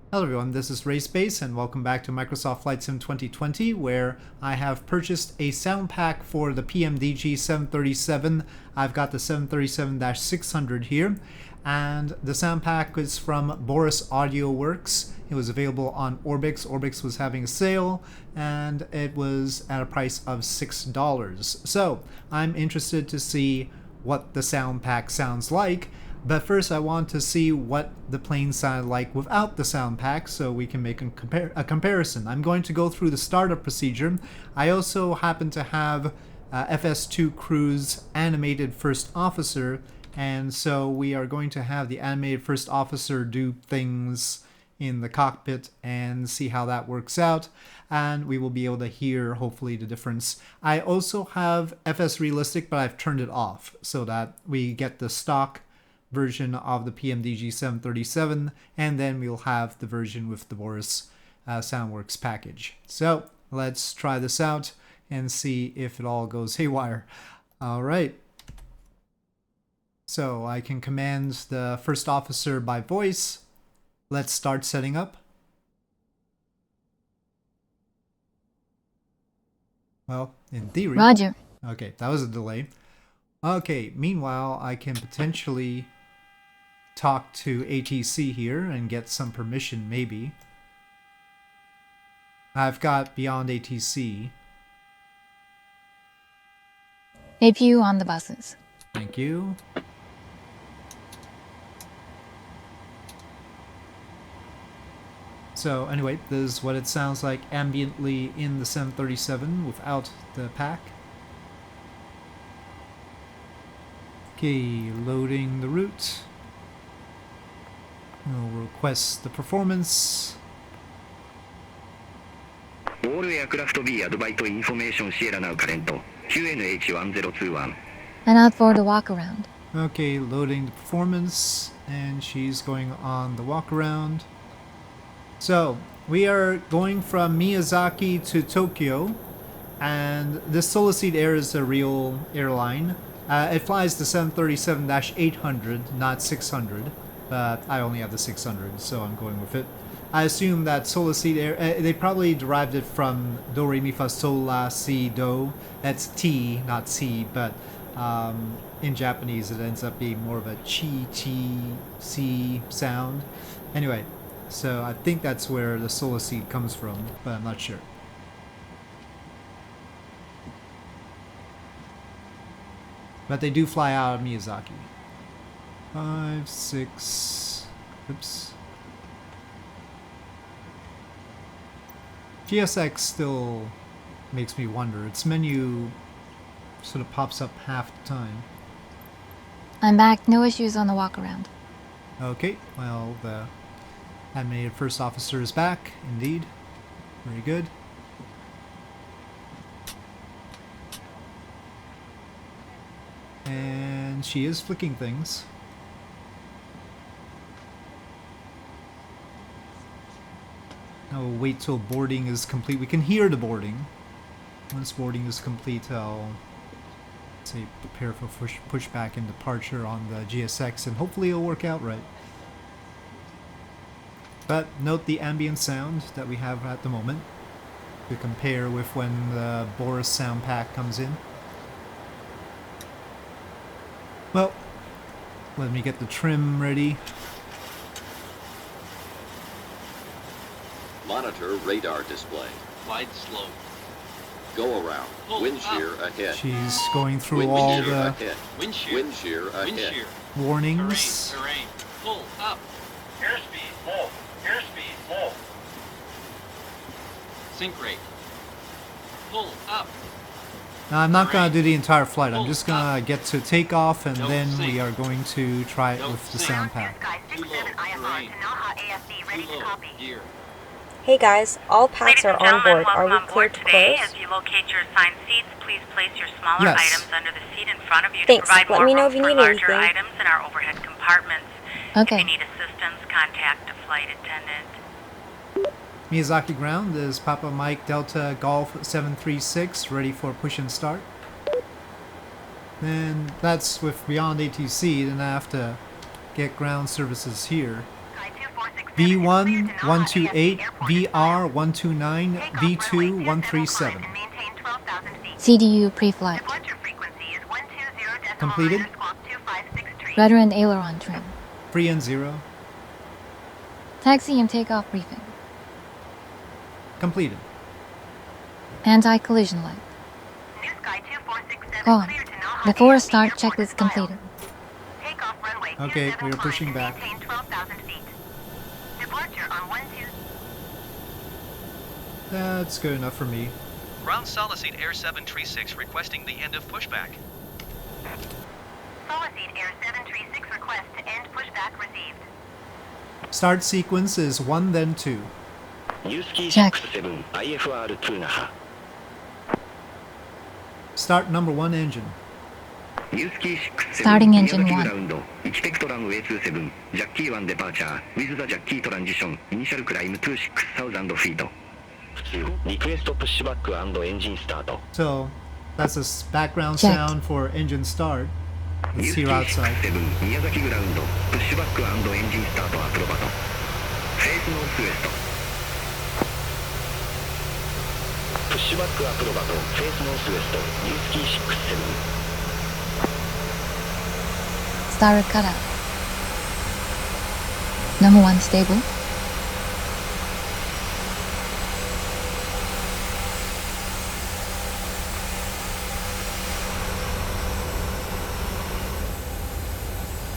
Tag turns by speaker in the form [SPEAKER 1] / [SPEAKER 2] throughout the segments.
[SPEAKER 1] Hello everyone, this is RaySpace and welcome back to Microsoft Flight Sim 2020, where I have purchased a sound pack for the PMDG 737. I've got the 737-600 here, and the sound pack is from Boris Audio Works. It was available on Orbix. Orbix was having a sale and it was at a price of $6. So I'm interested to see what the sound pack sounds like. But first I want to see what the plane sounded like without the sound pack so we can make a comparison. I'm going to go through the startup procedure. I also happen to have FS2Crew's Animated First Officer, and so we are going to have the Animated First Officer do things in the cockpit and see how that works out, and we will be able to hear hopefully the difference. I also have FS Realistic, but I've turned it off so that we get the stock version of the PMDG 737, and then we'll have the version with the Boris Soundworks package. So let's try this out and see if it all goes haywire. All right. So I can command the first officer by voice. Let's start setting up. Well, in theory.
[SPEAKER 2] Roger.
[SPEAKER 1] Okay, that was a delay. Okay, meanwhile, I can potentially talk to ATC here and get some permission, maybe. I've got beyond ATC.
[SPEAKER 2] APU on the buses.
[SPEAKER 1] Thank you. So anyway, this is what it sounds like ambiently in the 737 without the pack. Okay, loading the route. We'll request the performance.
[SPEAKER 3] All aircraft B advise information Sierra now current QNH1021.
[SPEAKER 2] And out for the walk around.
[SPEAKER 1] Okay, loading the performance, and she's going on the walk around. So we are going from Miyazaki to Tokyo, and this Solicit Air is a real airline. It flies the 737-800, not 600. But I only have the 600, so I'm going with it. I assume that Solicit Air, they probably derived it from Do, Re, Mi, Fa, Sol, La, Si, Do. That's T, not C, but in Japanese it ends up being more of a Chi, Chi, Si sound. Anyway, so I think that's where the Solicit comes from, but I'm not sure. But they do fly out of Miyazaki. 5, 6, oops. GSX still makes me wonder. Its menu sort of pops up half the time.
[SPEAKER 2] I'm back. No issues on the walk around.
[SPEAKER 1] Okay, well, the Animated First Officer is back, indeed. Very good. And she is flicking things. Now we'll wait till boarding is complete. We can hear the boarding. Once boarding is complete, I'll say prepare for pushback and departure on the GSX, and hopefully it'll work out right. But note the ambient sound that we have at the moment to compare with when the Boris sound pack comes in. Well, let me get the trim ready.
[SPEAKER 4] Monitor radar display.
[SPEAKER 5] Wide slope.
[SPEAKER 4] Go around.
[SPEAKER 5] Pull
[SPEAKER 4] Wind
[SPEAKER 5] up.
[SPEAKER 4] shear ahead.
[SPEAKER 1] She's going through
[SPEAKER 4] Wind
[SPEAKER 1] all
[SPEAKER 4] shear
[SPEAKER 1] the
[SPEAKER 4] ahead.
[SPEAKER 5] Wind shear.
[SPEAKER 4] Wind shear ahead.
[SPEAKER 5] Wind shear.
[SPEAKER 1] warnings.
[SPEAKER 5] Terrain. Pull up.
[SPEAKER 6] Airspeed low. Airspeed low.
[SPEAKER 5] Sink rate. Pull up.
[SPEAKER 1] Now, I'm not going to do the entire flight. I'm just going to get to takeoff, and
[SPEAKER 5] Don't
[SPEAKER 1] then
[SPEAKER 5] sink.
[SPEAKER 1] we are going to try it
[SPEAKER 5] Don't
[SPEAKER 1] with the
[SPEAKER 5] sink.
[SPEAKER 1] sound pack.
[SPEAKER 5] Too low. Terrain. Too low. Gear.
[SPEAKER 7] Hey guys, all packs
[SPEAKER 8] Ladies
[SPEAKER 7] are
[SPEAKER 8] and
[SPEAKER 7] on
[SPEAKER 8] gentlemen,
[SPEAKER 7] board. Are
[SPEAKER 8] welcome
[SPEAKER 7] we
[SPEAKER 8] on
[SPEAKER 7] clear
[SPEAKER 8] board
[SPEAKER 7] to
[SPEAKER 8] today.
[SPEAKER 7] close?
[SPEAKER 8] As you locate your assigned seats, please place your smaller
[SPEAKER 1] Yes.
[SPEAKER 8] items under the seat in front of you
[SPEAKER 7] Thanks.
[SPEAKER 8] to provide
[SPEAKER 7] Let
[SPEAKER 8] more
[SPEAKER 7] me know
[SPEAKER 8] room
[SPEAKER 7] if you
[SPEAKER 8] for
[SPEAKER 7] need
[SPEAKER 8] larger
[SPEAKER 7] anything.
[SPEAKER 8] items in our overhead compartments. If
[SPEAKER 2] Okay.
[SPEAKER 8] you need assistance, contact a flight attendant.
[SPEAKER 1] Miyazaki ground is Papa Mike Delta Golf 736, ready for push and start. Then that's with beyond ATC, then I have to get ground services here.
[SPEAKER 8] Sky 2466
[SPEAKER 1] V1 128, VR 129, V2 137.
[SPEAKER 2] CDU pre-flight.
[SPEAKER 1] Completed.
[SPEAKER 2] Rudder and aileron trim.
[SPEAKER 1] Free and 0.
[SPEAKER 2] Taxi and takeoff briefing.
[SPEAKER 1] Completed.
[SPEAKER 2] Anti-collision light. On. Before start, checklist completed.
[SPEAKER 1] Okay, we are pushing back. That's good enough for me.
[SPEAKER 9] Ground Solacine Air 736 requesting the end of pushback.
[SPEAKER 5] Solacine Air 736 request to end pushback received.
[SPEAKER 1] Start sequence is 1 then 2.
[SPEAKER 2] Check.
[SPEAKER 3] IFR2 那覇
[SPEAKER 1] Start number 1 engine.
[SPEAKER 2] Starting engine 1.
[SPEAKER 3] 1 テクトランウェイ27ジャッキー1デパーチャー with the ジャッキートランジションイニシャルクライム to 6000 feet 普通リクエストプッシュバック&エンジンスタート
[SPEAKER 1] So, that's a background
[SPEAKER 2] Check.
[SPEAKER 1] sound for engine start. Let's see her outside.
[SPEAKER 3] 宮崎グラウンドプッシュバック&エンジンスタートアプロバトフェイスノースウエストプッシュバックアプロバトフェイスノースウエストニュースキー67
[SPEAKER 2] Starter cutout. Number 1 stable.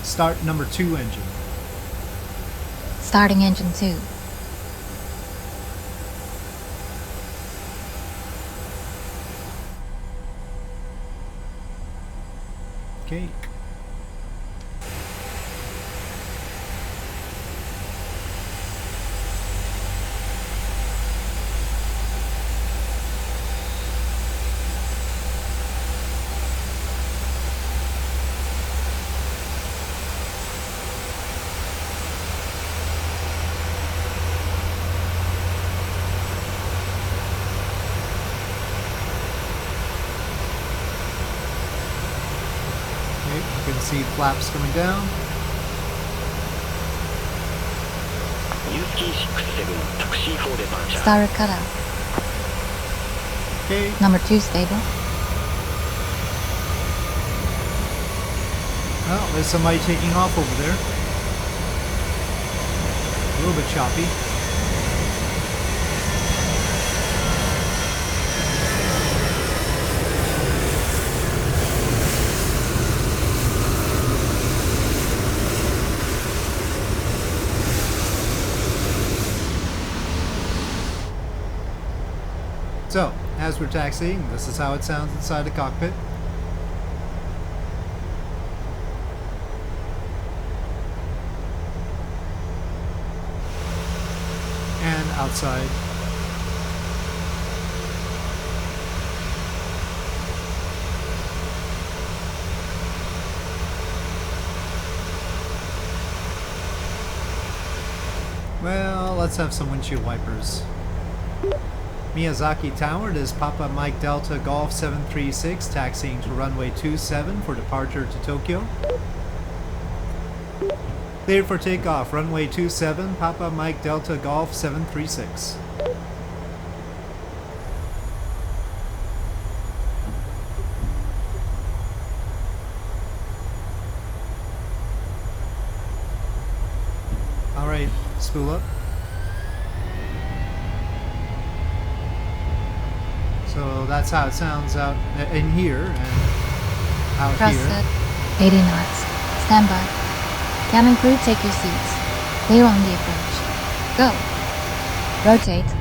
[SPEAKER 1] Start number 2 engine.
[SPEAKER 2] Starting engine 2.
[SPEAKER 1] Okay. You can see flaps coming down.
[SPEAKER 3] ニュースキー67タクシー4デパーチャー
[SPEAKER 2] Starter cutout.
[SPEAKER 1] Okay.
[SPEAKER 2] Number 2 stable.
[SPEAKER 1] Well, there's somebody taking off over there. A little bit choppy. So, as we're taxiing, this is how it sounds inside the cockpit. And outside. Well, let's have some windshield wipers. Miyazaki Tower, it is Papa Mike Delta Golf 736 taxiing to runway 27 for departure to Tokyo. Cleared for takeoff, runway 27, Papa Mike Delta Golf 736. Alright, spool up. So that's how it sounds out in here and out
[SPEAKER 2] Cross
[SPEAKER 1] here.
[SPEAKER 2] set. 80 knots. Stand by. Cabin crew, take your seats. Clear on the approach. Go. Rotate.
[SPEAKER 1] A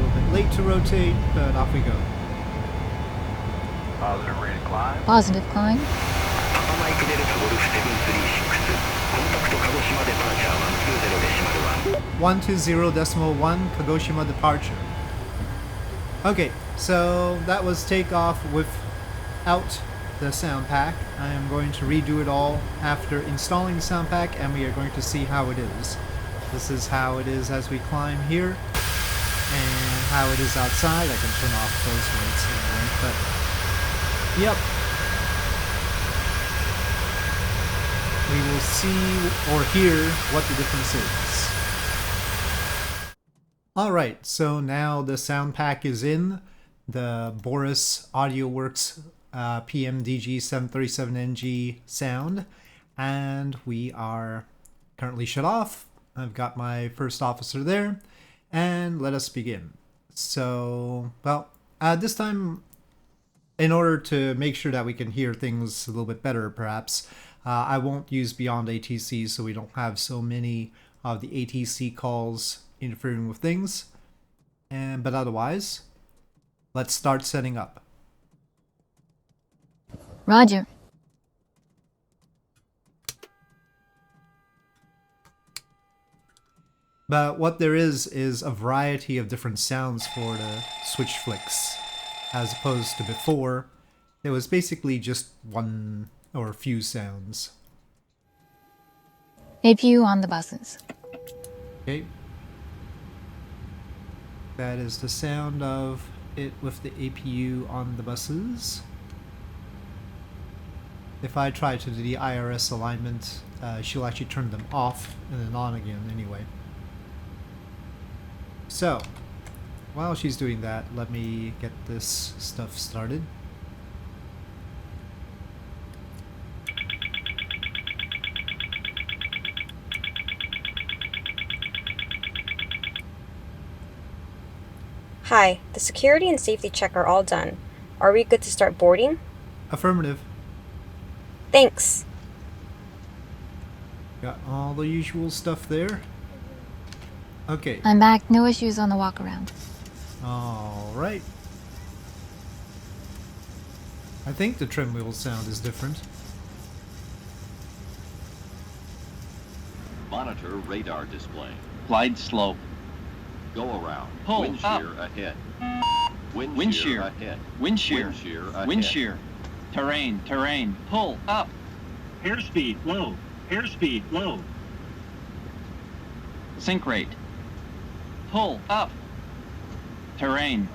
[SPEAKER 1] little bit late to rotate, but off we go.
[SPEAKER 6] Positive rate of climb.
[SPEAKER 2] Positive climb.
[SPEAKER 3] パパマイクデルタゴルフ736コンタクト鹿児島デパーチャー120デシマル1
[SPEAKER 1] 120.1 Kagoshima departure. Okay, so that was takeoff without the sound pack. I am going to redo it all after installing the sound pack, and we are going to see how it is. This is how it is as we climb here, and how it is outside. I can turn off those lights anyway, but yep. we will see or hear what the difference is. Alright, so now the sound pack is in, the Boris Audio Works PMDG 737NG sound, and we are currently shut off. I've got my first officer there, and let us begin. So, well, this time, in order to make sure that we can hear things a little bit better, perhaps, I won't use Beyond ATC so we don't have so many of the ATC calls interfering with things. But otherwise, let's start setting up.
[SPEAKER 2] Roger.
[SPEAKER 1] But what there is a variety of different sounds for the switch flicks, as opposed to before, there was basically just one or a few sounds.
[SPEAKER 2] APU on the buses.
[SPEAKER 1] Okay. That is the sound of it with the APU on the buses. If I try to do the IRS alignment, she'll actually turn them off and then on again anyway. So, while she's doing that, let me get this stuff started.
[SPEAKER 7] Hi, the security and safety check are all done. Are we good to start boarding?
[SPEAKER 1] Affirmative.
[SPEAKER 7] Thanks.
[SPEAKER 1] Got all the usual stuff there. Okay.
[SPEAKER 2] I'm back. No issues on the walk around.
[SPEAKER 1] Alright. I think the trim wheel sound is different.
[SPEAKER 4] Monitor radar display.
[SPEAKER 10] Glide slope.
[SPEAKER 4] Go around.
[SPEAKER 10] Pull
[SPEAKER 4] Wind
[SPEAKER 10] up.
[SPEAKER 4] shear ahead.
[SPEAKER 10] Wind shear.
[SPEAKER 4] ahead.
[SPEAKER 10] Wind shear.
[SPEAKER 4] Wind shear ahead.
[SPEAKER 10] Wind shear. Terrain. Terrain. Pull up.
[SPEAKER 6] Airspeed low. Airspeed low.
[SPEAKER 10] Sink rate. Pull up. Terrain.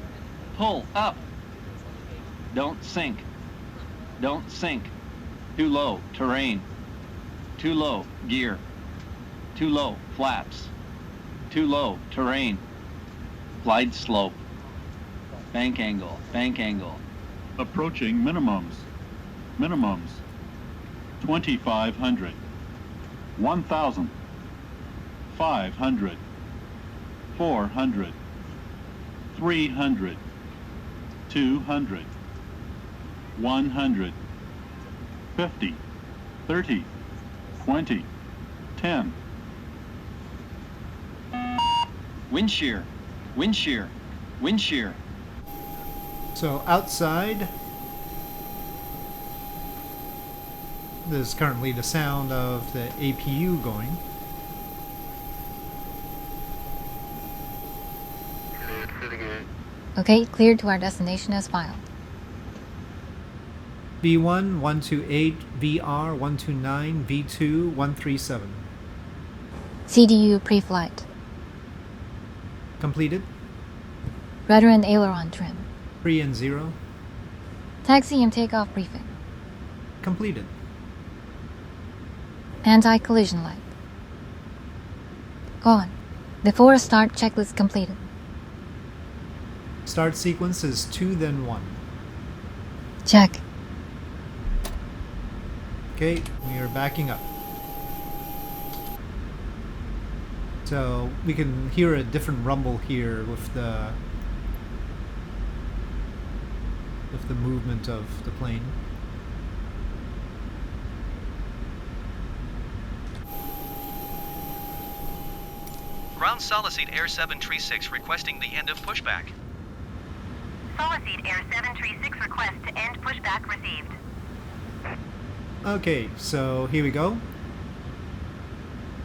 [SPEAKER 10] Pull up. Don't sink. Don't sink. Too low. Terrain. Too low. Gear. Too low. Flaps. Too low. Terrain. Glide slope. Bank angle. Bank angle.
[SPEAKER 11] Approaching minimums. Minimums. 2,500. 1,000. 500. 400. 300. 200. 100. 50. 30. 20. 10.
[SPEAKER 10] Wind shear. Wind shear. Wind shear.
[SPEAKER 1] So outside, there's currently the sound of the APU going.
[SPEAKER 2] Okay, cleared to our destination as filed.
[SPEAKER 1] V1 128, VR 129, V2 137.
[SPEAKER 2] CDU pre-flight.
[SPEAKER 1] Completed.
[SPEAKER 2] Rudder and aileron trim.
[SPEAKER 1] 3 and 0.
[SPEAKER 2] Taxi and takeoff briefing.
[SPEAKER 1] Completed.
[SPEAKER 2] Anti-collision light. Gone. Before start, checklist completed.
[SPEAKER 1] Start sequence is 2 then 1.
[SPEAKER 2] Check.
[SPEAKER 1] Okay, we are backing up. So we can hear a different rumble here with the movement of the plane.
[SPEAKER 9] Ground Solacid Air 736 requesting the end of pushback.
[SPEAKER 5] Solacid Air 736 request to end pushback received.
[SPEAKER 1] Okay, so here we go.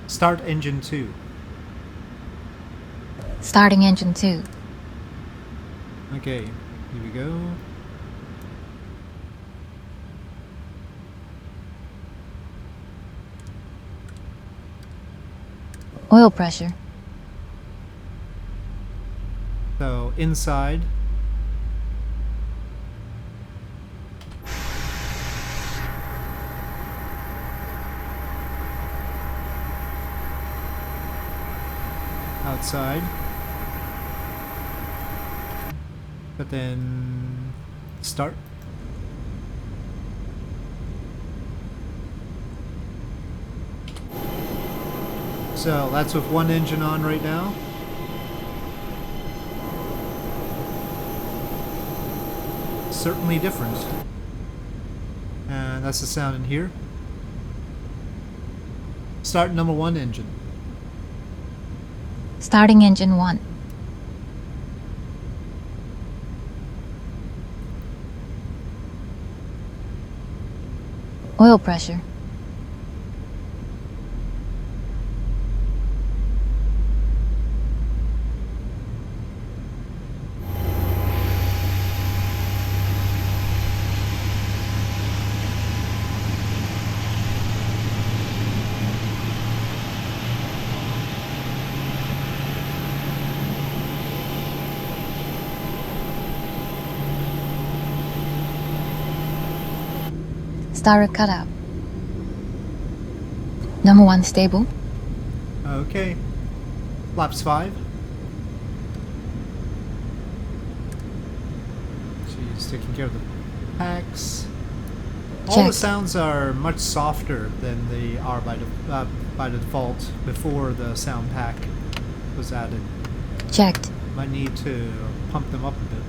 [SPEAKER 1] Start engine 2.
[SPEAKER 2] Starting engine 2.
[SPEAKER 1] Okay, here we go.
[SPEAKER 2] Oil pressure.
[SPEAKER 1] So inside. outside. But then start. So that's with one engine on right now. Certainly different. And that's the sound in here. Start number 1 engine.
[SPEAKER 2] Starting engine 1. Oil pressure. Starter cutout. Number 1 stable.
[SPEAKER 1] Okay. Flaps 5. She's taking care of the packs. All the sounds are much softer than they are by default before the sound pack was added.
[SPEAKER 2] Checked.
[SPEAKER 1] Might need to pump them up a bit.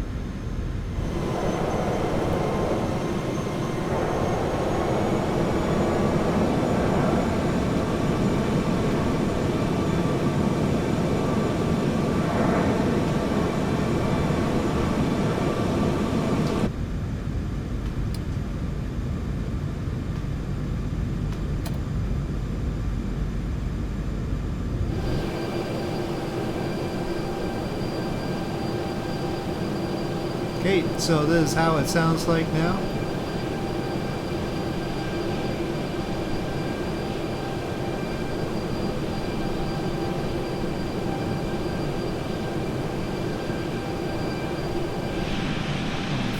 [SPEAKER 1] Okay, so this is how it sounds like now.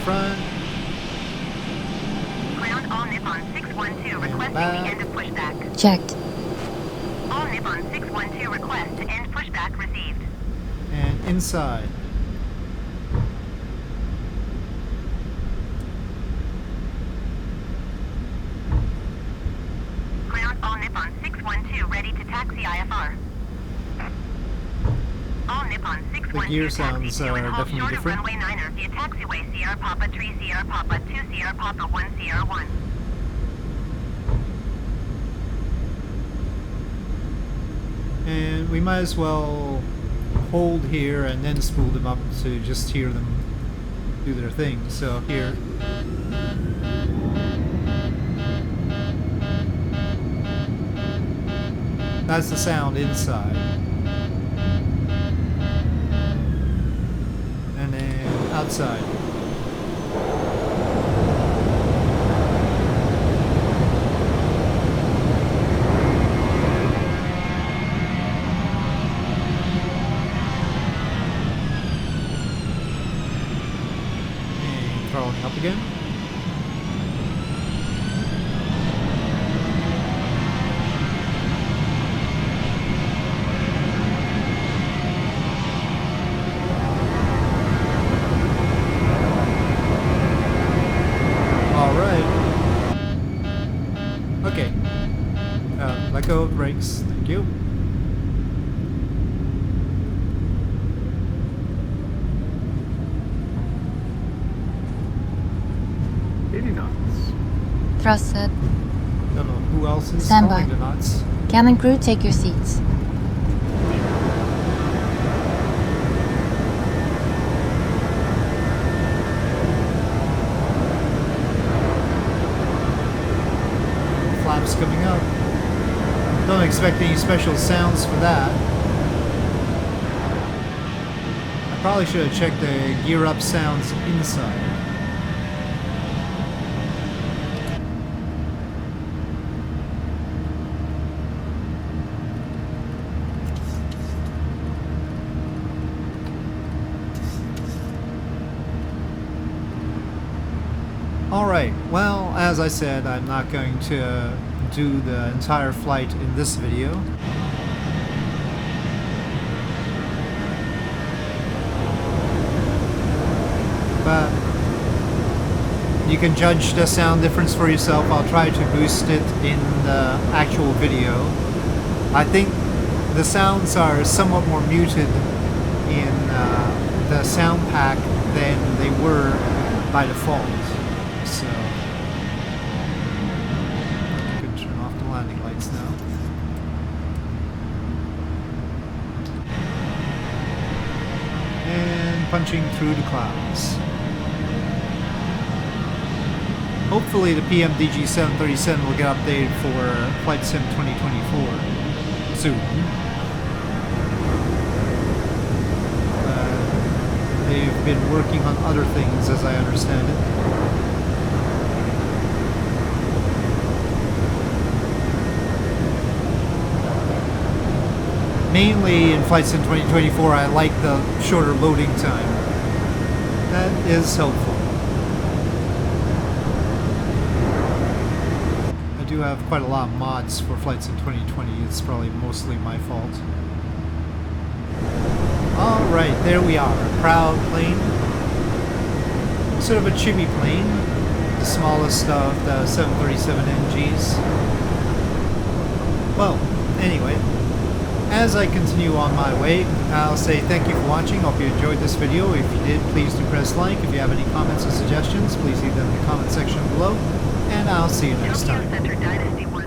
[SPEAKER 1] Front.
[SPEAKER 5] Ground all Nippon 612 requesting the end of pushback.
[SPEAKER 2] Checked.
[SPEAKER 5] All Nippon 612 request to end pushback received.
[SPEAKER 1] And inside.
[SPEAKER 5] Ground all Nippon 612 ready to taxi IFR. All Nippon 612
[SPEAKER 1] the gear sounds are definitely different.
[SPEAKER 5] Runway 9er via taxiway Sierra Papa 3 Sierra Papa 2 Sierra Papa 1 Sierra 1.
[SPEAKER 1] And we might as well hold here and then spool them up to just hear them do their thing. So here. That's the sound inside. And then outside. And throttling up again. Okay. Let go of the brakes. Thank you.
[SPEAKER 2] Thrust set.
[SPEAKER 1] Don't know who else is
[SPEAKER 2] Stand by.
[SPEAKER 1] throwing the knots.
[SPEAKER 2] Cabin crew, take your seats.
[SPEAKER 1] Flaps coming up. Don't expect any special sounds for that. I probably should have checked the gear up sounds inside. Alright, well, as I said, I'm not going to do the entire flight in this video. You can judge the sound difference for yourself. I'll try to boost it in the actual video. I think the sounds are somewhat more muted in the sound pack than they were by default. So, I can turn off the landing lights now. And punching through the clouds. Hopefully the PMDG 737 will get updated for Flight Sim 2024 soon. They've been working on other things, as I understand it. Mainly in Flight Sim 2024, I like the shorter loading time. That is helpful. I do have quite a lot of mods for Flight Sim 2020. It's probably mostly my fault. Alright, there we are. A proud plane. Sort of a chibi plane. The smallest of the 737 NGs. Well, anyway. As I continue on my way, I'll say thank you for watching. Hope you enjoyed this video. If you did, please do press like. If you have any comments or suggestions, please leave them in the comment section below. And I'll see you next time.